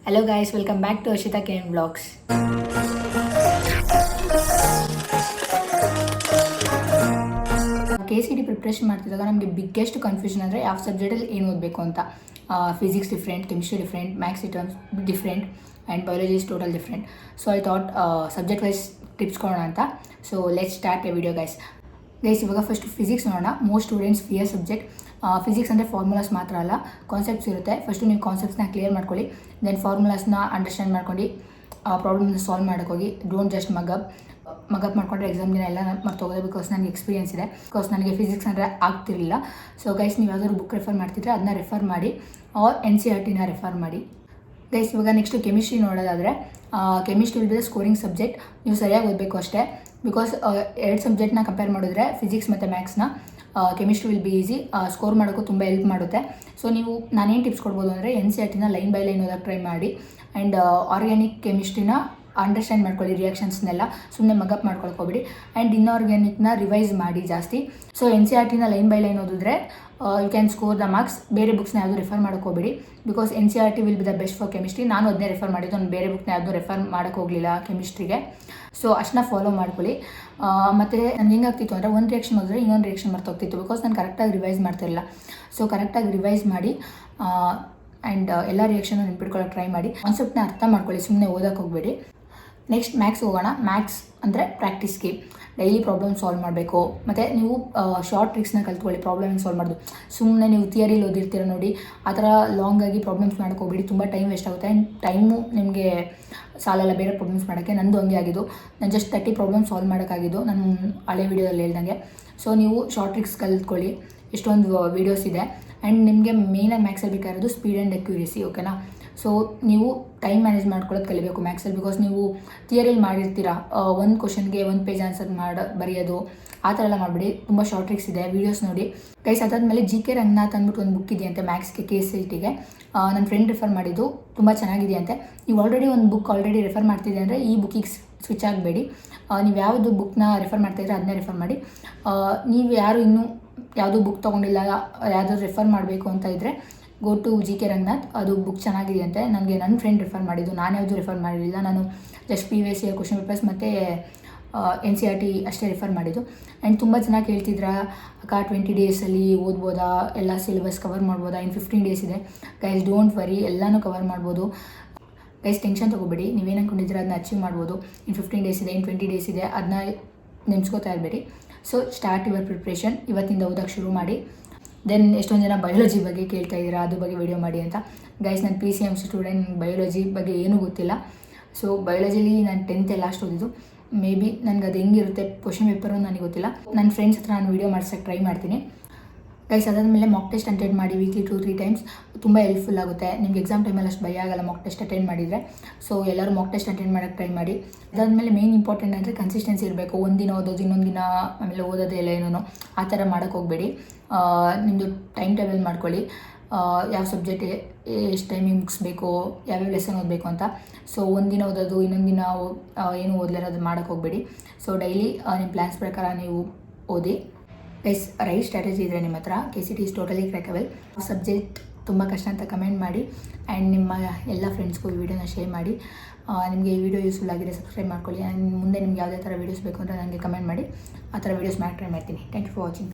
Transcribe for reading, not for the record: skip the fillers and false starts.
Hello guys, welcome back to Ashita Kane Vlogs. KCT preparation ಮಾಡ್ತಿದ್ದಾಗ ನಮಗೆ biggest confusion ಅಂದರೆ ಯಾವ ಸಬ್ಜೆಕ್ಟಲ್ಲಿ ಏನು ಓದಬೇಕು ಅಂತ. Physics different, chemistry different, maths terms different and biology is total different. So I thought subject wise tips ಕೊಡೋಣ ಅಂತ. So let's start a video guys. ಇವಾಗ ಫಸ್ಟ್ ಫಿಸಿಕ್ಸ್ ನೋಡೋಣ. Most students fear subject. Physics ಅಂದರೆ formulas ಮಾತ್ರ ಅಲ್ಲ, concepts ಇರುತ್ತೆ. First ನೀವು ಕಾನ್ಸೆಪ್ಟ್ಸ್ನ ಕ್ಲಿಯರ್ ಮಾಡ್ಕೊಳ್ಳಿ, ದೆನ್ ಫಾರ್ಮುಲಾಸ್ನ ಅಂಡರ್ಸ್ಟ್ಯಾಂಡ್ ಮಾಡ್ಕೊಂಡು ಪ್ರಾಬ್ಲಮ್ನ ಸಾಲ್ವ್ ಮಾಡೋಕ್ಕೋಗಿ. ಡೋಂಟ್ ಜಸ್ಟ್ ಮಗಪ್ ಮಾಡ್ಕೊಂಡ್ರೆ ಎಕ್ಸಾಮ್ ದಿನ ಎಲ್ಲ ಮರ್ತೋಗೋದು. ಬಿಕಾಸ್ ನನಗೆ ಎಕ್ಸ್ಪೀರಿಯನ್ಸ್ ಇದೆ. ಬಿಕಾಸ್ ನನಗೆ ಫಿಸಿಕ್ಸ್ ಅಂದರೆ ಆಗ್ತಿರಲಿಲ್ಲ. ಸೊ ಗೈಸ್, ನೀವು ಯಾವ್ದಾದ್ರು ಬುಕ್ ರೆಫರ್ ಮಾಡ್ತಿದ್ರೆ ಅದನ್ನ ರೆಫರ್ ಮಾಡಿ, ಆರ್ NCERTನ ರೆಫರ್ ಮಾಡಿ. ಗೈಸ್ ಇವಾಗ ನೆಕ್ಸ್ಟು ಕೆಮಿಸ್ಟ್ರಿ ನೋಡೋದಾದರೆ, chemistry will be the scoring subject. ನೀವು ಸರಿಯಾಗಿ ಓದಬೇಕು ಅಷ್ಟೇ. ಬಿಕಾಸ್ ಎರಡು ಸಬ್ಜೆಕ್ಟ್ನ ಕಂಪೇರ್ ಮಾಡಿದ್ರೆ ಫಿಸಿಕ್ಸ್ ಮತ್ತು ಮ್ಯಾಥ್ಸ್ನ chemistry will be easy. Score ಮಾಡೋಕ್ಕೂ ತುಂಬ ಹೆಲ್ಪ್ ಮಾಡುತ್ತೆ. ಸೊ ನೀವು ನಾನೇನು ಟಿಪ್ಸ್ ಕೊಡ್ಬೋದು ಅಂದರೆ NCERTನ ಲೈನ್ ಬೈ ಲೈನ್ ಓದೋಕ್ಕೆ ಟ್ರೈ ಮಾಡಿ. ಆ್ಯಂಡ್ ಆರ್ಗ್ಯಾನಿಕ್ ಕೆಮಿಸ್ಟ್ರಿನ ಅಂಡರ್ಸ್ಟ್ಯಾಂಡ್ ಮಾಡ್ಕೊಳ್ಳಿ, ರಿಯಾಕ್ಷನ್ಸ್ನೆಲ್ಲ ಸುಮ್ಮನೆ ಮಗಪ್ ಮಾಡ್ಕೊಳ್ಕೋಬಿಡಿ. ಆ್ಯಂಡ್ ಇನ್ಆರ್ಗ್ಯಾನಿಕ್ನ ರಿವೈಸ್ ಮಾಡಿ ಜಾಸ್ತಿ. ಸೊ NCERTನ ಲೈನ್ ಬೈ ಲೈನ್ ಓದಿದ್ರೆ you can score the marks. ಬೇರೆ ಬುಕ್ಸ್ನ ಯಾವುದು ರೆಫರ್ ಮಾಡೋಕ್ಕೋಗ್ಬೇಡಿ. Because NCERT will be the best for chemistry. ನಾನು ಅದನ್ನೇ ರೆಫರ್ ಮಾಡಿದ್ದು, ನಾನು ಬೇರೆ ಬುಕ್ನ ಯಾವುದು ರೆಫರ್ ಮಾಡೋಕ್ಕೆ ಹೋಗಲಿಲ್ಲ ಕೆಮಿಸ್ಟ್ರಿಗೆ. ಸೊ ಅಷ್ಟನ್ನ ಫಾಲೋ ಮಾಡ್ಕೊಳ್ಳಿ. ಮತ್ತು ನನಗೆ ಹೆಂಗಾಗ್ತಿತ್ತು ಅಂದರೆ, ಒಂದು ರಿಯಾಕ್ಷನ್ ಓದಿದ್ರೆ ಇನ್ನೊಂದು ರಿಯಾಕ್ಷನ್ ಮರ್ತೋಗ್ತಿತ್ತು. ಬಿಕಾಸ್ ನಾನು ಕರೆಕ್ಟಾಗಿ ರಿವೈಸ್ ಮಾಡ್ತಿರಲಿಲ್ಲ. ಸೊ ಕರೆಕ್ಟಾಗಿ ರಿವೈಸ್ ಮಾಡಿ ಆ್ಯಂಡ್ ಎಲ್ಲ ರಿಯಾಕ್ಷನ್ ನೆನ್ಪಿಟ್ಕೊಳ್ಳೋಕೆ ಟ್ರೈ ಮಾಡಿ. ಕಾನ್ಸೆಪ್ಟ್ನ ಅರ್ಥ ಮಾಡ್ಕೊಳ್ಳಿ, ಸುಮ್ಮನೆ ಓದೋಕ್ಕೆ ಹೋಗಬೇಡಿ. ನೆಕ್ಸ್ಟ್ ಮ್ಯಾಥ್ಸ್ ಹೋಗೋಣ. ಮ್ಯಾಥ್ಸ್ ಅಂದರೆ ಪ್ರಾಕ್ಟೀಸ್ಗೆ ಡೈಲಿ ಪ್ರಾಬ್ಲಮ್ ಸಾಲ್ವ್ ಮಾಡಬೇಕು. ಮತ್ತು ನೀವು ಶಾರ್ಟ್ ಟ್ರಿಕ್ಸ್ನ ಕಲ್ತ್ಕೊಳ್ಳಿ ಪ್ರಾಬ್ಲಮ್ ಸಾಲ್ವ್ ಮಾಡೋದು. ಸುಮ್ಮನೆ ನೀವು ಥಿಯರಿಲಿ ಓದಿರ್ತೀರ ನೋಡಿ, ಆ ಥರ ಲಾಂಗಾಗಿ ಪ್ರಾಬ್ಲಮ್ಸ್ ಮಾಡೋಕ್ಕೆ ಹೋಗ್ಬೇಡಿ. ತುಂಬ ಟೈಮ್ ವೇಸ್ಟ್ ಆಗುತ್ತೆ. ಆ್ಯಂಡ್ ಟೈಮು ನಿಮಗೆ ಸಾಲಲ್ಲ ಬೇರೆ ಪ್ರಾಬ್ಲಮ್ಸ್ ಮಾಡೋಕ್ಕೆ. ನಂದು ಹಂಗೆ ಆಗಿದ್ದು. ನಾನು ಜಸ್ಟ್ 30 ಪ್ರಾಬ್ಲಮ್ ಸಾಲ್ವ್ ಮಾಡೋಕ್ಕಾಗಿದ್ದು, ನಾನು ಹಳೆ ವೀಡಿಯೋದಲ್ಲಿ ಹೇಳ್ದಂಗೆ. ಸೊ ನೀವು ಶಾರ್ಟ್ ಟ್ರಿಕ್ಸ್ ಕಲ್ತ್ಕೊಳ್ಳಿ. ಎಷ್ಟೊಂದು ವೀಡಿಯೋಸ್ ಇದೆ. ಆ್ಯಂಡ್ ನಿಮಗೆ ಮೇಯ್ನಾಗಿ ಮ್ಯಾಥ್ಸಲ್ಲಿ ಬೇಕಾಗಿರೋದು ಸ್ಪೀಡ್ ಆ್ಯಂಡ್ ಅಕ್ಯುರೇಸಿ. ಓಕೆನಾ? ಸೊ ನೀವು ಟೈಮ್ ಮ್ಯಾನೇಜ್ ಮಾಡ್ಕೊಳ್ಳೋದು ಕಲಿಬೇಕು ಮ್ಯಾಥ್ಸಲ್ಲಿ. ಬಿಕಾಸ್ ನೀವು ಥಿಯರಿಲಿ ಮಾಡಿರ್ತೀರ, ಒಂದು ಕ್ವಶನ್ಗೆ 1 ಪೇಜ್ ಆನ್ಸರ್ ಬರೆಯೋದು, ಆ ಥರ ಎಲ್ಲ ಮಾಡಿಬಿಡಿ. ತುಂಬ ಶಾರ್ಟ್ ಟ್ರಿಕ್ಸ್ ಇದೆ, ವೀಡಿಯೋಸ್ ನೋಡಿ ಗೈಸ್. ಅದಾದಮೇಲೆ GK ರಂಗನಾಥ್ ಅಂದ್ಬಿಟ್ಟು ಒಂದು ಬುಕ್ ಇದೆಯಂತೆ ಮ್ಯಾಥ್ಸ್ಗೆ, KCTಗೆ. ನನ್ನ ಫ್ರೆಂಡ್ ರೆಫರ್ ಮಾಡಿದ್ದು, ತುಂಬ ಚೆನ್ನಾಗಿದೆಯಂತೆ. ನೀವು ಒಂದು ಬುಕ್ ರೆಫರ್ ಮಾಡ್ತಿದ್ದೆ ಅಂದರೆ ಈ ಬುಕ್ಕಿಗೆ ಸ್ವಿಚ್ ಆಗಬೇಡಿ. ನೀವು ಯಾವುದು ಬುಕ್ನ ರೆಫರ್ ಮಾಡ್ತಾಯಿದ್ರೆ ಅದನ್ನೇ ರೆಫರ್ ಮಾಡಿ. ನೀವು ಯಾರು ಇನ್ನೂ ಯಾವುದೂ ಬುಕ್ ತೊಗೊಂಡಿಲ್ಲ, ಯಾವುದಾದ್ರು ರೆಫರ್ ಮಾಡಬೇಕು ಅಂತ ಇದ್ದರೆ ಗೋ ಟು GK ರಂಗನಾಥ್. ಅದು ಬುಕ್ ಚೆನ್ನಾಗಿದೆಯಂತೆ. ನನಗೆ ನನ್ನ ಫ್ರೆಂಡ್ ರೆಫರ್ ಮಾಡಿದ್ದು, ನಾನು ಯಾವುದು ರೆಫರ್ ಮಾಡಿರಲಿಲ್ಲ. ನಾನು ಜಸ್ಟ್ PVC ಕ್ವಶನ್ ಪೇಪರ್ಸ್ ಮತ್ತು NCERT ಅಷ್ಟೇ ರೆಫರ್ ಮಾಡಿದ್ದು. ಆ್ಯಂಡ್ ತುಂಬ ಚೆನ್ನಾಗಿ ಹೇಳ್ತಿದ್ರ, ಅಕ್ಕ 20 ಡೇಸಲ್ಲಿ ಓದ್ಬೋದಾ, ಎಲ್ಲ ಸಿಲೆಬಸ್ ಕವರ್ ಮಾಡ್ಬೋದಾ? ಇನ್ನು 15 ಡೇಸ್ ಇದೆ ಗೈಸ್. ಡೋಂಟ್ ವರಿ, ಎಲ್ಲನೂ ಕವರ್ ಮಾಡ್ಬೋದು ಗೈಸ್. ಟೆನ್ಷನ್ ತೊಗೋಬೇಡಿ. ನೀವೇನು ಅಂದ್ಕೊಂಡಿದ್ರೆ ಅದನ್ನ ಅಚೀವ್ ಮಾಡ್ಬೋದು. ಇನ್ನು 15 ಡೇಸ್ ಇದೆ, ಇನ್ನು 20 ಡೇಸ್ ಇದೆ, ಅದನ್ನ ನೆನೆಸ್ಕೋತಾ ಇರಬೇಡಿ. So start your preparation. ಇವತ್ತಿಂದ ಓದೋಕ್ಕೆ ಶುರು ಮಾಡಿ. ದೆನ್ ಎಷ್ಟೊಂದು ಜನ ಬಯಾಲಜಿ ಬಗ್ಗೆ ಕೇಳ್ತಾ ಇದ್ದೀರಾ, ಅದ್ರ ಬಗ್ಗೆ ವಿಡಿಯೋ ಮಾಡಿ ಅಂತ. ಗೈಸ್, ನಾನು PCM ಸ್ಟೂಡೆಂಟ್, ಬಯಾಲಜಿ ಬಗ್ಗೆ ಏನೂ ಗೊತ್ತಿಲ್ಲ. ಸೊ ಬಯಾಲಜಿಲಿ ನಾನು 10th ಲಾಸ್ಟ್ ಓದಿದ್ದು. ಮೇ ಬಿ ನನಗೆ ಅದು ಹೆಂಗಿರುತ್ತೆ ಕ್ವಶನ್ ಪೇಪರು ನನಗೆ ಗೊತ್ತಿಲ್ಲ. ನನ್ನ ಫ್ರೆಂಡ್ಸ್ ಹತ್ರ ನಾನು ವೀಡಿಯೋ ಮಾಡ್ಸೋಕ್ಕೆ ಟ್ರೈ ಮಾಡ್ತೀನಿ ಗೈಸ್. ಅದಾದಮೇಲೆ ಮಾಕ್ ಟೆಸ್ಟ್ ಅಟೆಂಡ್ ಮಾಡಿ ವೀಕ್ಲಿ 2-3 ಟೈಮ್ಸ್. ತುಂಬ ಹೆಲ್ಪ್ಫುಲ್ ಆಗುತ್ತೆ. ನಿಮ್ಗೆ ಎಕ್ಸಾಮ್ ಟೈಮಲ್ಲಿ ಅಷ್ಟು ಭಯ ಆಗಲ್ಲ ಮಾಕ್ ಟೆಸ್ಟ್ ಅಟೆಂಡ್ ಮಾಡಿದರೆ. ಸೊ ಎಲ್ಲರೂ ಮಾಕ್ ಟೆಸ್ಟ್ ಅಟೆಂಡ್ ಮಾಡೋಕ್ಕೆ ಟ್ರೈ ಮಾಡಿ. ಅದಾದಮೇಲೆ ಮೇನ್ ಇಂಪಾರ್ಟೆಂಟ್ ಅಂದರೆ ಕನ್ಸಿಸ್ಟೆನ್ಸಿ ಇರಬೇಕು. ಒಂದಿನ ಓದೋದು, ಇನ್ನೊಂದು ದಿನ ಆಮೇಲೆ ಓದೋದೇ ಇಲ್ಲ ಏನೋ, ಆ ಥರ ಮಾಡೋಕ್ಕೆ ಹೋಗಬೇಡಿ. ನಿಮ್ಮದು ಟೈಮ್ ಟೇಬಲ್ ಮಾಡ್ಕೊಳ್ಳಿ, ಯಾವ ಸಬ್ಜೆಕ್ಟ್ ಎಷ್ಟು ಟೈಮಿಂಗ್ ಮುಗಿಸ್ಬೇಕು, ಯಾವ್ಯಾವ ಲೆಸನ್ ಓದಬೇಕು ಅಂತ. ಸೊ ಒಂದಿನ ಓದೋದು, ಇನ್ನೊಂದು ದಿನ ಏನು ಓದಲಿರೋದು ಮಾಡೋಕ್ಕೆ ಹೋಗಬೇಡಿ. ಸೊ ಡೈಲಿ ನಿಮ್ಮ ಪ್ಲ್ಯಾನ್ಸ್ ಪ್ರಕಾರ ನೀವು ಓದಿ ಗೈಸ್. ರೈಟ್ ಸ್ಟ್ರಾಟಜಿ ಇದ್ದರೆ ನಿಮ್ಮ ಹತ್ರ, KCT ಇಸ್ ಟೋಟಲಿ ಕ್ರ್ಯಾಕಬಲ್. ಸಬ್ಜೆಕ್ಟ್ ತುಂಬ ಕಷ್ಟ ಅಂತ ಕಮೆಂಟ್ ಮಾಡಿ. ಆ್ಯಂಡ್ ನಿಮ್ಮ ಎಲ್ಲ ಫ್ರೆಂಡ್ಸ್ಗೂ ಈ ವಿಡಿಯೋನ ಶೇರ್ ಮಾಡಿ. ನಿಮಗೆ ಈ ವಿಡಿಯೋ ಯೂಸ್ಫುಲ್ ಆಗಿದೆ, ಸಬ್ಸ್ಕ್ರೈಬ್ ಮಾಡ್ಕೊಳ್ಳಿ. ಆ್ಯಂಡ್ ಮುಂದೆ ನಿಮ್ಗೆ ಯಾವುದೇ ಥರ ವೀಡಿಯೋಸ್ ಬೇಕು ಅಂದರೆ ನನಗೆ ಕಮೆಂಟ್ ಮಾಡಿ, ಆ ಥರ ವೀಡಿಯೋಸ್ ಮಾಡಿ ಟ್ರೈ ಮಾಡ್ತೀನಿ. Thank you for watching.